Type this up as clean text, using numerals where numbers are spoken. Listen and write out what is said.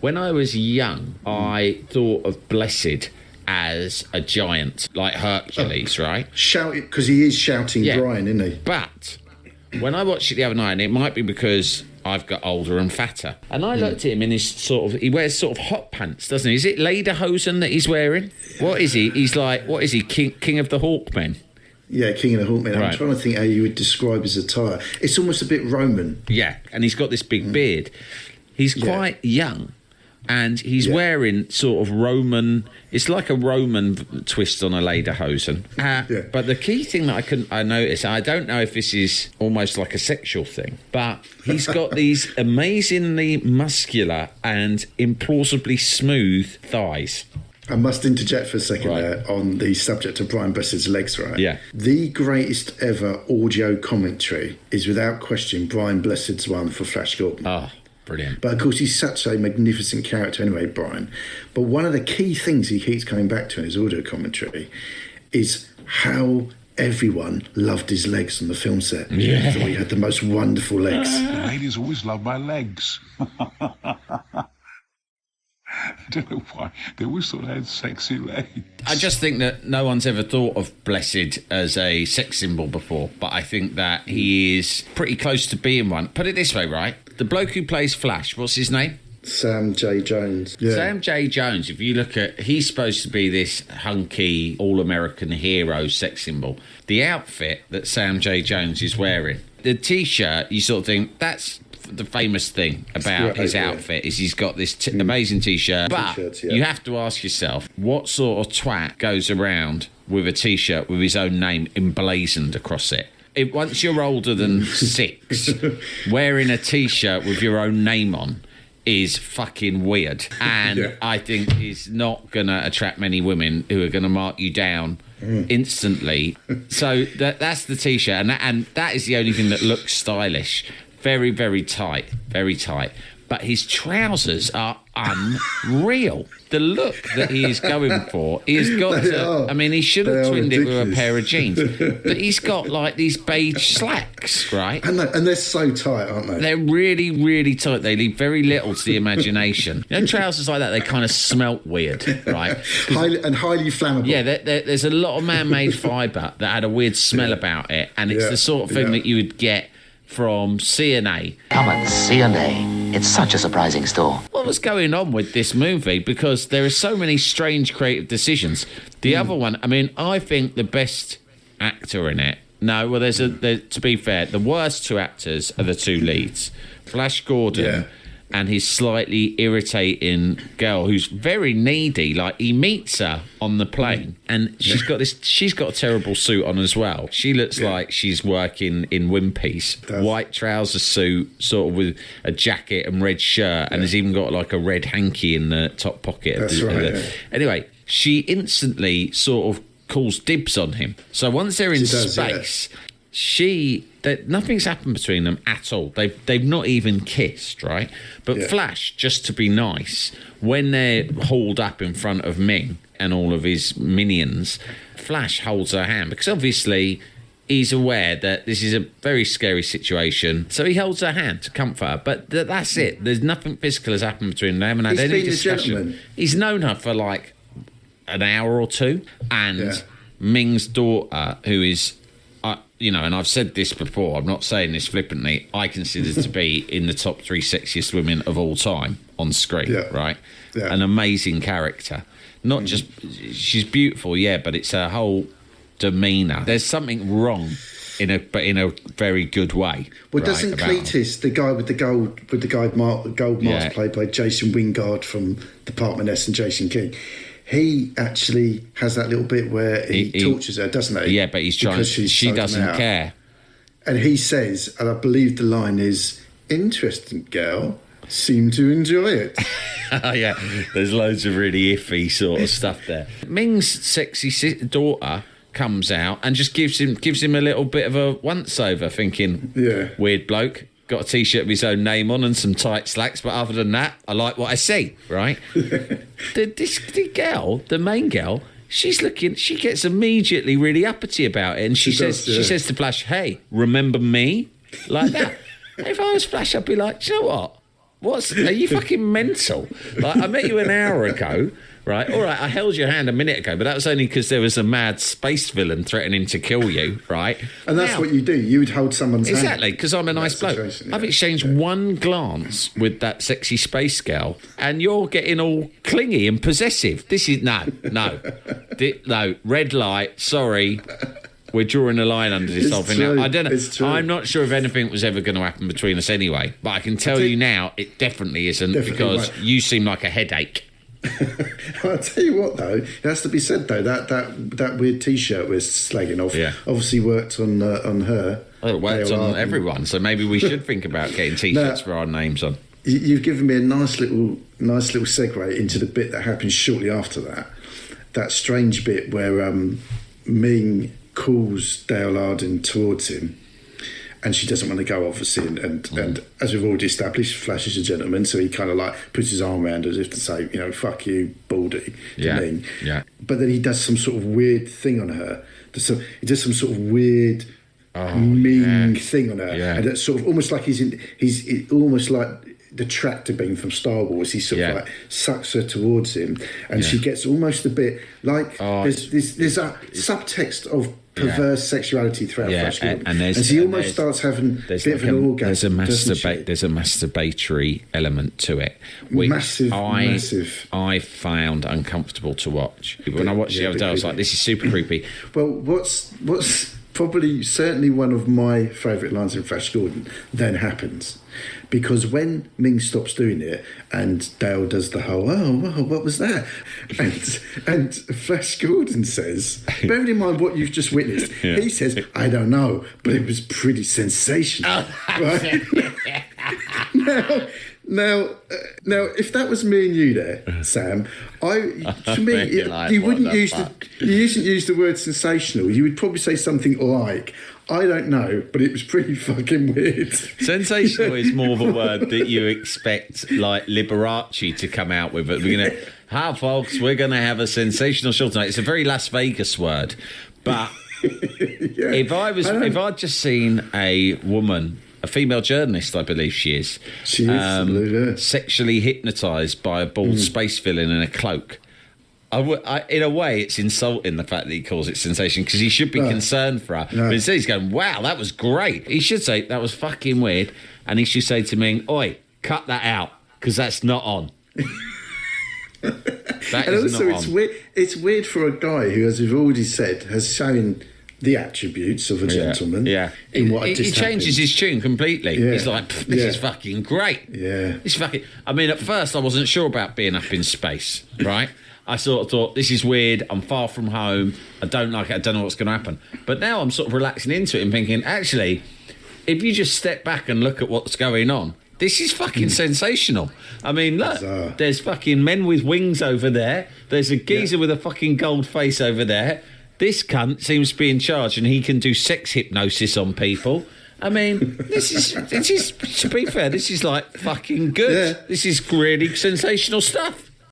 When I was young, I thought of Blessed as a giant, like Hercules, right? Shouting, because he is shouting Brian, isn't he? But when I watched it the other night, and it might be because I've got older and fatter, and I looked at him in his he wears sort of hot pants, doesn't he? Is it lederhosen that he's wearing? What is he? He's like, what is he, king of the hawkmen? Yeah, King of the Hawkman. Right. I'm trying to think how you would describe his attire. It's almost a bit Roman. Yeah, and he's got this big beard. He's quite young, and he's wearing sort of Roman... It's like a Roman twist on a lederhosen. But the key thing that I noticed, I don't know if this is almost like a sexual thing, but he's got these amazingly muscular and implausibly smooth thighs. I must interject for a second there on the subject of Brian Blessed's legs, right? Yeah. The greatest ever audio commentary is without question Brian Blessed's one for Flash Gordon. Oh, brilliant. But of course, he's such a magnificent character anyway, Brian. But one of the key things he keeps coming back to in his audio commentary is how everyone loved his legs on the film set. Yeah. So he had the most wonderful legs. The ladies always loved my legs. I don't know why. They always thought I had sexy legs. I just think that no one's ever thought of Blessed as a sex symbol before, but I think that he is pretty close to being one. Put it this way, right? The bloke who plays Flash, what's his name? Sam J. Jones. Yeah. Sam J. Jones, if you look at... He's supposed to be this hunky, all-American hero sex symbol. The outfit that Sam J. Jones is wearing, the T-shirt, you sort of think, that's... The famous thing about his outfit is he's got this amazing T-shirt, but you have to ask yourself, what sort of twat goes around with a T-shirt with his own name emblazoned across it? Once you're older than 6, wearing a T-shirt with your own name on is fucking weird, and I think is not going to attract many women who are going to mark you down instantly. So that's the T-shirt, and that is the only thing that looks stylish. Very, very tight, very tight. But his trousers are unreal. The look that he is going for, he has got to... I mean, he should have twinned it with a pair of jeans. But he's got, like, these beige slacks, right? And they're so tight, aren't they? They're really, really tight. They leave very little to the imagination. You know, trousers like that, they kind of smelt weird, right? Highly flammable. Yeah, there's a lot of man-made fibre that had a weird smell about it. And it's the sort of thing that you would get from CNA. Come on, CNA. It's such a surprising store. What was going on with this movie? Because there are so many strange creative decisions. The other one, I mean, I think the best actor in it... No, well, to be fair, the worst 2 actors are the 2 leads. Flash Gordon and his slightly irritating girl who's very needy. Like, he meets her on the plane and she's got a terrible suit on as well. She looks like she's working in Wimpy's. White trouser suit, sort of with a jacket and red shirt, and has even got like a red hanky in the top pocket. Anyway, she instantly sort of calls dibs on him. So once they're in space, nothing's happened between them at all. They've not even kissed, right? But Flash, just to be nice, when they're hauled up in front of Ming and all of his minions, Flash holds her hand because obviously he's aware that this is a very scary situation. So he holds her hand to comfort her. But that's it. There's nothing physical has happened between them. They haven't had any discussion. He's known her for like an hour or 2, and Ming's daughter, who is... and I've said this before, I'm not saying this flippantly, I consider to be in the top 3 sexiest women of all time on screen, right? Yeah. An amazing character. Not just, she's beautiful, but it's her whole demeanour. There's something wrong in a very good way. Well, doesn't Cletus, the guy with the gold mask played by Jason Wingard from Department S and Jason King, he actually has that little bit where he tortures her, doesn't he? Yeah, but he's trying. She doesn't care. And he says, and I believe the line is, "Interesting girl, seem to enjoy it." Yeah, there's loads of really iffy sort of stuff there. Ming's sexy daughter comes out and just gives him a little bit of a once-over, thinking, weird bloke. Got a T-shirt with his own name on and some tight slacks, but other than that, I like what I see, right? the girl, the main girl, she gets immediately really uppity about it, and she says to Flash, "Hey, remember me?" Like that. If I was Flash, I'd be like, "Do you know what? Are you fucking mental? Like, I met you an hour ago, right? All right, I held your hand a minute ago, but that was only because there was a mad space villain threatening to kill you, right? And that's what you do. You would hold someone's hand. Exactly, because I'm a nice bloke. Yeah. I've exchanged one glance with that sexy space girl, and you're getting all clingy and possessive. This is no, red light. Sorry. We're drawing a line under this whole thing now. I don't know. It's true. I'm not sure if anything was ever going to happen between us anyway. But I can tell you now, it definitely isn't because you seem like a headache. I'll tell you what, though, it has to be said though that weird T-shirt we're slagging off. Yeah. Obviously worked on her. Well, it worked on everyone, so maybe we should think about getting T-shirts for our names on. You've given me a nice little segue into the bit that happens shortly after that. That strange bit where Ming calls Dale Arden towards him, and she doesn't want to go, obviously, and as we've already established, Flash is a gentleman, so he kind of like puts his arm around her as if to say, fuck you, baldy, Ming. Yeah. But then he does some sort of weird thing on her. He does some sort of weird Ming thing on her, and it's sort of almost like he's almost like the tractor beam from Star Wars. He sort of like sucks her towards him, and she gets almost a bit like there's a subtext of perverse sexuality throughout Flash Gordon, and she almost starts having a bit of an orgasm. There's a masturbatory element to it, which massive. I found uncomfortable to watch. When I watched the other day, I was like, "This is super creepy." Well, what's probably certainly one of my favourite lines in Flash Gordon then happens. Because when Ming stops doing it and Dale does the whole, what was that? And Flash Gordon says, bearing in mind what you've just witnessed, he says, I don't know, but it was pretty sensational. Right? Now, if that was me and you there, Sam, you wouldn't use the word sensational. You would probably say something like, I don't know, but it was pretty fucking weird. Sensational is more of a word that you expect, like Liberace to come out with. Hi folks, we're gonna have a sensational show tonight. It's a very Las Vegas word, but if I'd just seen a woman, a female journalist, I believe she is, sexually hypnotised by a bald space villain in a cloak. In a way, it's insulting the fact that he calls it sensation because he should be concerned for her. No. But instead, he's going, "Wow, that was great." He should say that was fucking weird, and he should say to Ming, "Oi, cut that out because that's not on." It's weird. It's weird for a guy who, as we've already said, has shown the attributes of a gentleman. Yeah, he changes his tune completely. Yeah. He's like, "This is fucking great." Yeah, it's fucking. I mean, at first, I wasn't sure about being up in space, right? I sort of thought, this is weird, I'm far from home, I don't like it, I don't know what's going to happen. But now I'm sort of relaxing into it and thinking, actually, if you just step back and look at what's going on, this is fucking sensational. I mean, look, there's fucking men with wings over there, there's a geezer with a fucking gold face over there, this cunt seems to be in charge and he can do sex hypnosis on people. I mean, this is, to be fair, this is like fucking good. Yeah. This is really sensational stuff.